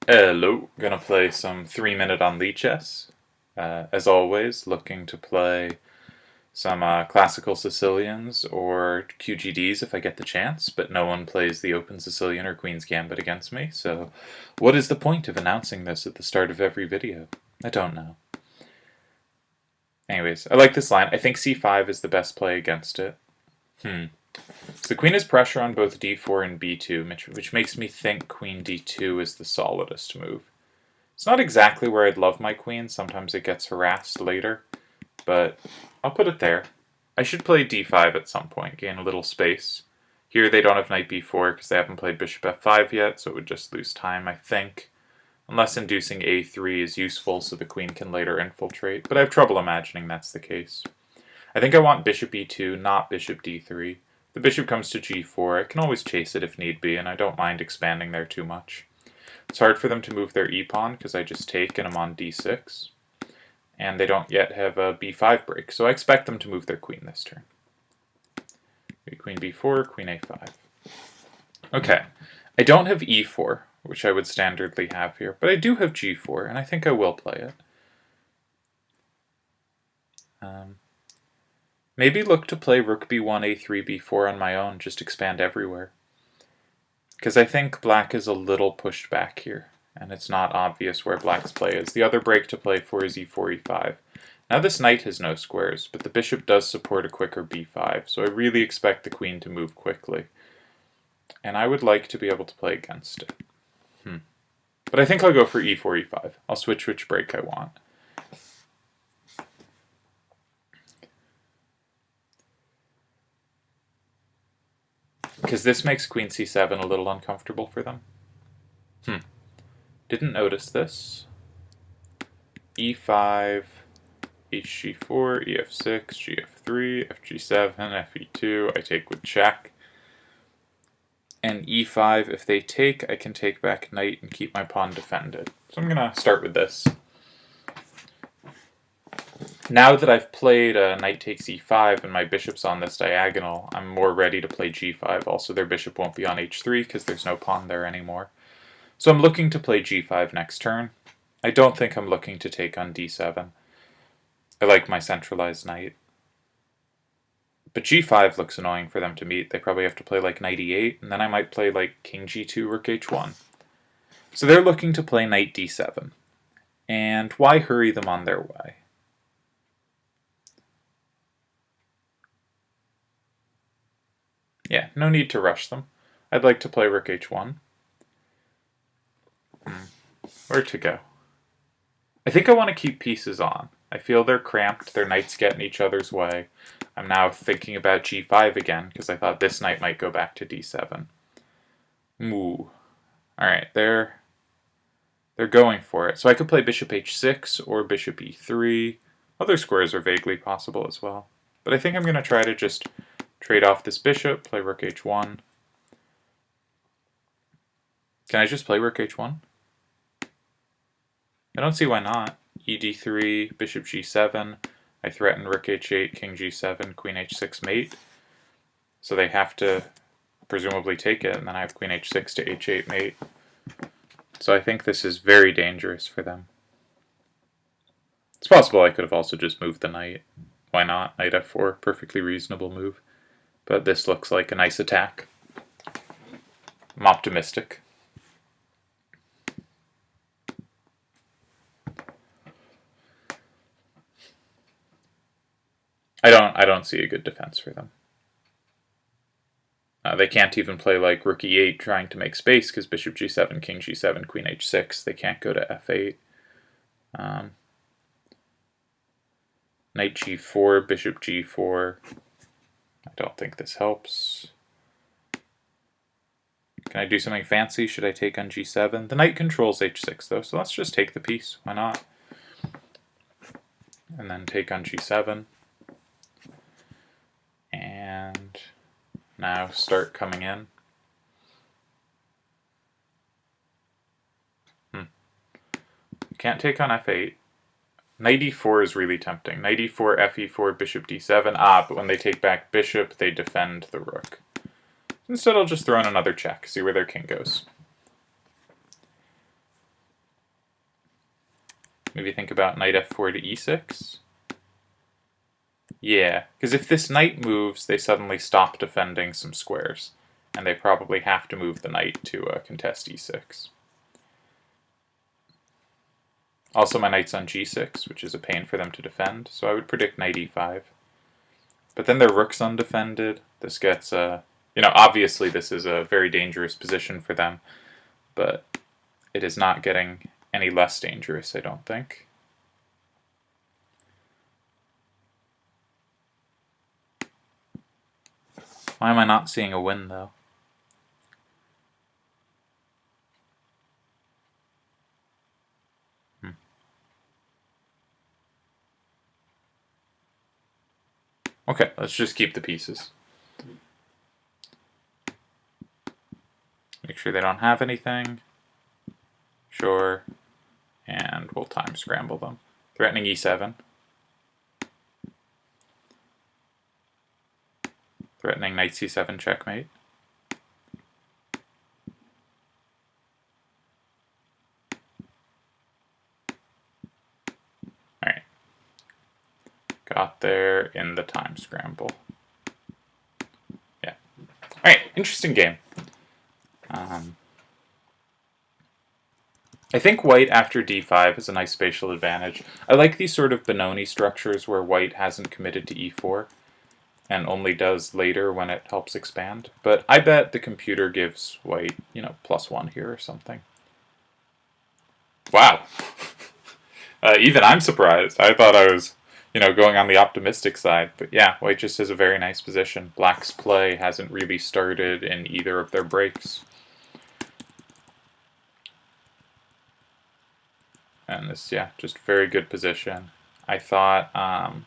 Hello, gonna play some 3 minute on Lichess. As always, looking to play some classical Sicilians or QGDs if I get the chance, but no one plays the Open Sicilian or Queen's Gambit against me, so what is the point of announcing this at the start of every video? I don't know. Anyways, I like this line. I think c5 is the best play against it. So the queen has pressure on both d4 and b2, which makes me think queen d2 is the solidest move. It's not exactly where I'd love my queen. Sometimes it gets harassed later, but I'll put it there. I should play d5 at some point, gain a little space. Here they don't have knight b4 because they haven't played bishop f5 yet, so it would just lose time, I think. Unless inducing a3 is useful so the queen can later infiltrate, but I have trouble imagining that's the case. I think I want bishop e2, not bishop d3. The bishop comes to g4. I can always chase it if need be, and I don't mind expanding there too much. It's hard for them to move their e-pawn because I just take and I'm on d6. And they don't yet have a b5 break, so I expect them to move their queen this turn. Queen b4, queen a5. Okay, I don't have e4, which I would standardly have here, but I do have g4, and I think I will play it. Maybe look to play rook b1, a3, b4 on my own, just expand everywhere. Because I think black is a little pushed back here, and it's not obvious where black's play is. The other break to play for is e4, e5. Now this knight has no squares, but the bishop does support a quicker b5, so I really expect the queen to move quickly. And I would like to be able to play against it. But I think I'll go for e4, e5. I'll switch which break I want. Because this makes queen c7 a little uncomfortable for them. Didn't notice this. e5, hg4, ef6, gf3, fg7, fe2, I take with check. And e5, if they take, I can take back knight and keep my pawn defended. So I'm going to start with this. Now that I've played knight takes e5 and my bishop's on this diagonal, I'm more ready to play g5. Also, their bishop won't be on h3 because there's no pawn there anymore. So I'm looking to play g5 next turn. I don't think I'm looking to take on d7. I like my centralized knight. But g5 looks annoying for them to meet. They probably have to play like knight e8, and then I might play like king g2, rook h1. So they're looking to play knight d7. And why hurry them on their way? Yeah, no need to rush them. I'd like to play rook h1. Where to go? I think I want to keep pieces on. I feel they're cramped, their knights get in each other's way. I'm now thinking about g5 again, because I thought this knight might go back to d7. Moo. Alright, they're going for it. So I could play bishop h6 or bishop e3. Other squares are vaguely possible as well. But I think I'm going to try to just trade off this bishop, play rook h1. Can I just play rook h1? I don't see why not. ed3, bishop g7. I threaten rook h8, king g7, queen h6 mate. So they have to presumably take it, and then I have queen h6 to h8 mate. So I think this is very dangerous for them. It's possible I could have also just moved the knight. Why not? Knight f4, perfectly reasonable move. But this looks like a nice attack. I'm optimistic. I don't see a good defense for them. They can't even play like rook e8 trying to make space because bishop g7, king g7, queen h6. They can't go to f8. Knight g4, bishop g4. I don't think this helps. Can I do something fancy? Should I take on g7? The knight controls h6 though, so let's just take the piece. Why not? And then take on g7. And now start coming in. Can't take on f8. Knight e4 is really tempting. Knight e4, fe4, bishop d7. But when they take back bishop, they defend the rook. Instead, I'll just throw in another check, see where their king goes. Maybe think about knight f4 to e6. Yeah, because if this knight moves, they suddenly stop defending some squares, and they probably have to move the knight to contest e6. Also, my knight's on g6, which is a pain for them to defend, so I would predict knight e5. But then their rook's undefended. This gets, obviously this is a very dangerous position for them, but it is not getting any less dangerous, I don't think. Why am I not seeing a win, though? Okay, let's just keep the pieces. Make sure they don't have anything. Sure. And we'll time scramble them. Threatening e7. Threatening knight c7 checkmate. Alright. Got there in the time scramble. Yeah. Alright, interesting game. I think white after d5 is a nice spatial advantage. I like these sort of Benoni structures where white hasn't committed to e4 and only does later when it helps expand. But I bet the computer gives white, +1 here or something. Wow. Even I'm surprised. I thought I was, going on the optimistic side. But yeah, white just has a very nice position. Black's play hasn't really started in either of their breaks. And this, yeah, just very good position. I thought, I'm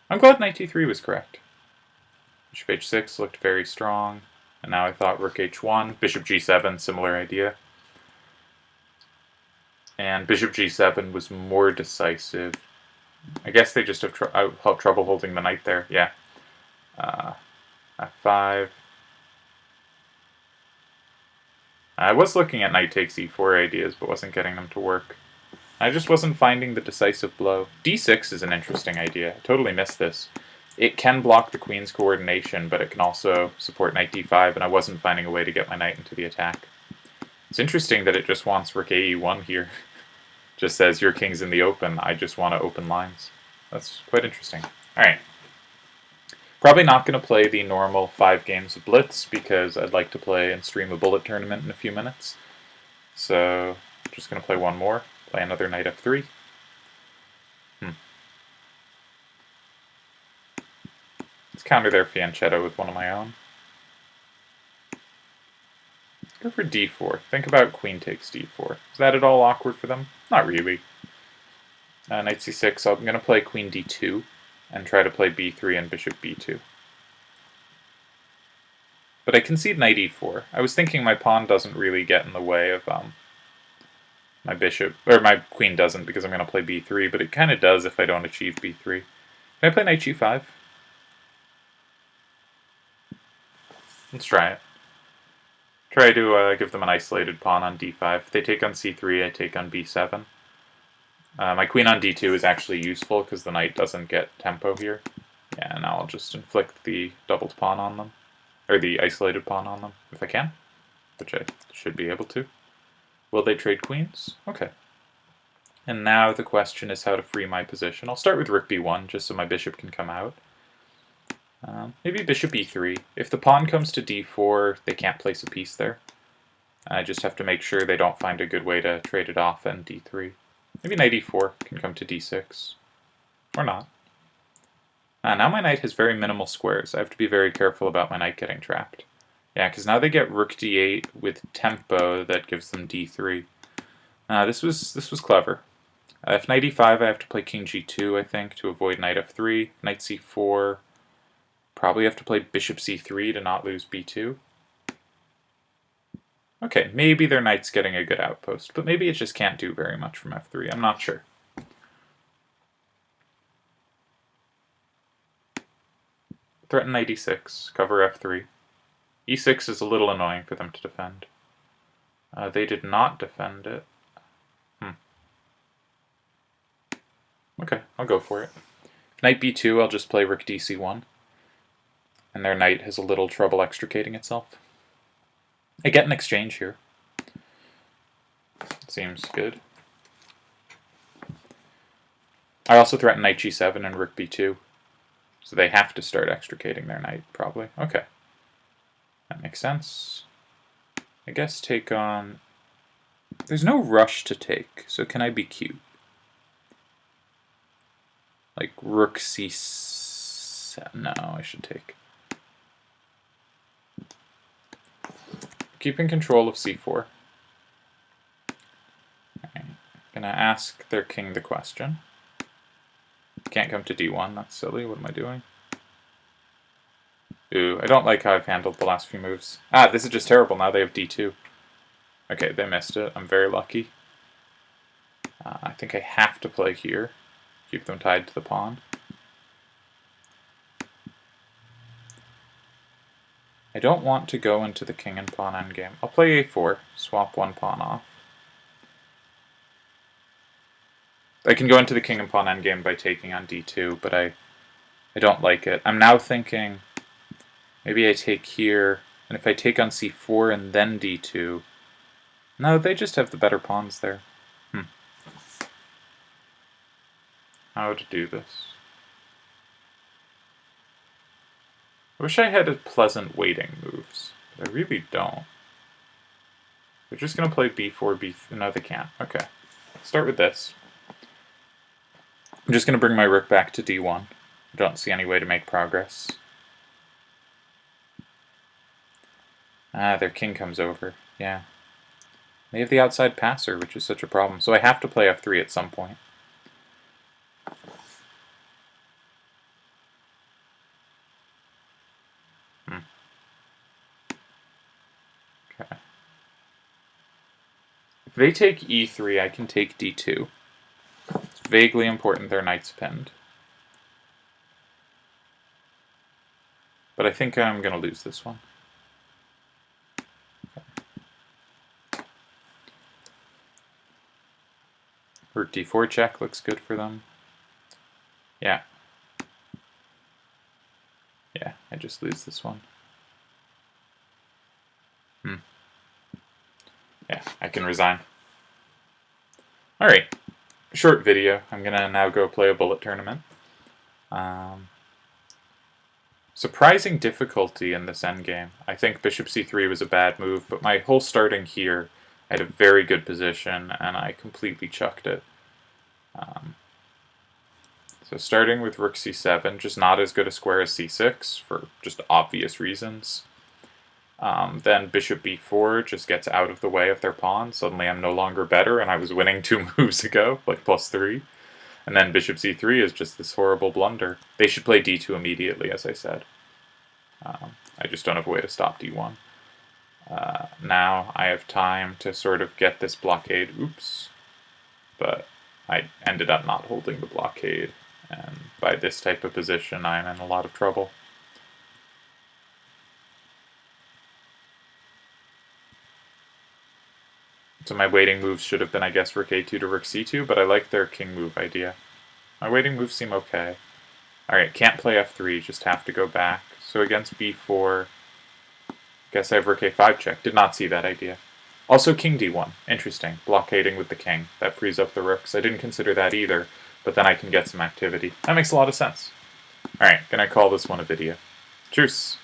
glad knight d3 was correct. Bishop h6 looked very strong. And now I thought rook h1, bishop g7, similar idea. And bishop g7 was more decisive. I guess they just have trouble holding the knight there, yeah. f5. I was looking at knight takes e4 ideas, but wasn't getting them to work. I just wasn't finding the decisive blow. d6 is an interesting idea. I totally missed this. It can block the queen's coordination, but it can also support knight d5, and I wasn't finding a way to get my knight into the attack. It's interesting that it just wants rook ae1 here. Just says, your king's in the open, I just want to open lines. That's quite interesting. Alright. Probably not going to play the normal 5 games of Blitz, because I'd like to play and stream a bullet tournament in a few minutes. So, just going to play one more, play another knight f3. Let's counter their fianchetto with one of my own. Go for d4. Think about queen takes d4. Is that at all awkward for them? Not really. Knight c6, so I'm going to play queen d2 and try to play b3 and bishop b2. But I concede knight e4. I was thinking my pawn doesn't really get in the way of my bishop, or my queen doesn't because I'm going to play b3, but it kind of does if I don't achieve b3. Can I play knight g5? Let's try it. Try to give them an isolated pawn on d5. If they take on c3, I take on b7. My queen on d2 is actually useful because the knight doesn't get tempo here. Yeah, now I'll just inflict the doubled pawn on them. Or the isolated pawn on them, if I can. Which I should be able to. Will they trade queens? Okay. And now the question is how to free my position. I'll start with rook b1, just so my bishop can come out. Maybe bishop e3. If the pawn comes to d4, they can't place a piece there. I just have to make sure they don't find a good way to trade it off and d3. Maybe knight e4 can come to d6. Or not. Now my knight has very minimal squares. I have to be very careful about my knight getting trapped. Yeah, because now they get rook d8 with tempo that gives them d3. This was clever. If knight e5, I have to play king g2, I think, to avoid knight f3. Knight c4, probably have to play bishop c3 to not lose b2. Okay, maybe their knight's getting a good outpost, but maybe it just can't do very much from f3. I'm not sure. Threaten knight e6, cover f3. e6 is a little annoying for them to defend. They did not defend it. Okay, I'll go for it. Knight b2, I'll just play rook dc1. And their knight has a little trouble extricating itself. I get an exchange here. Seems good. I also threaten knight g7 and rook b2. So they have to start extricating their knight, probably. Okay. That makes sense. I guess take on... There's no rush to take, so can I be cute? Like rook c7. No, I should take. Keeping control of c4. Okay. Gonna ask their king the question. Can't come to d1, that's silly. What am I doing? Ooh, I don't like how I've handled the last few moves. Ah, this is just terrible. Now they have d2. Okay, they missed it. I'm very lucky. I think I have to play here. Keep them tied to the pawn. I don't want to go into the king and pawn endgame. I'll play a4, swap one pawn off. I can go into the king and pawn endgame by taking on d2, but I don't like it. I'm now thinking maybe I take here, and if I take on c4 and then d2... No, they just have the better pawns there. How to do this? I wish I had pleasant waiting moves, but I really don't. They're just going to play b4, b3. No, they can't. Okay. Start with this. I'm just going to bring my rook back to d1. I don't see any way to make progress. Ah, their king comes over. Yeah. They have the outside passer, which is such a problem. So I have to play f3 at some point. Okay. If they take e3, I can take d2. It's vaguely important their knight's pinned. But I think I'm going to lose this one. Rook d4 check looks good for them. Yeah. Yeah, I just lose this one. Yeah, I can resign. Alright, short video. I'm gonna now go play a bullet tournament. Surprising difficulty in this endgame. I think bishop c3 was a bad move, but my whole starting here, I had a very good position, and I completely chucked it. So starting with rook c7, just not as good a square as c6, for just obvious reasons. Then bishop b4 just gets out of the way of their pawn. Suddenly I'm no longer better, and I was winning 2 moves ago, like +3. And then bishop c3 is just this horrible blunder. They should play d2 immediately, as I said. I just don't have a way to stop d1. Now I have time to sort of get this blockade. Oops. But I ended up not holding the blockade. And by this type of position, I'm in a lot of trouble. So my waiting moves should have been, I guess, rook a2 to rook c2, but I like their king move idea. My waiting moves seem okay. Alright, can't play f3, just have to go back. So against b4, guess I have rook a5 check. Did not see that idea. Also king d1, interesting. Blockading with the king. That frees up the rooks. I didn't consider that either, but then I can get some activity. That makes a lot of sense. Alright, gonna call this one a video. Cheers!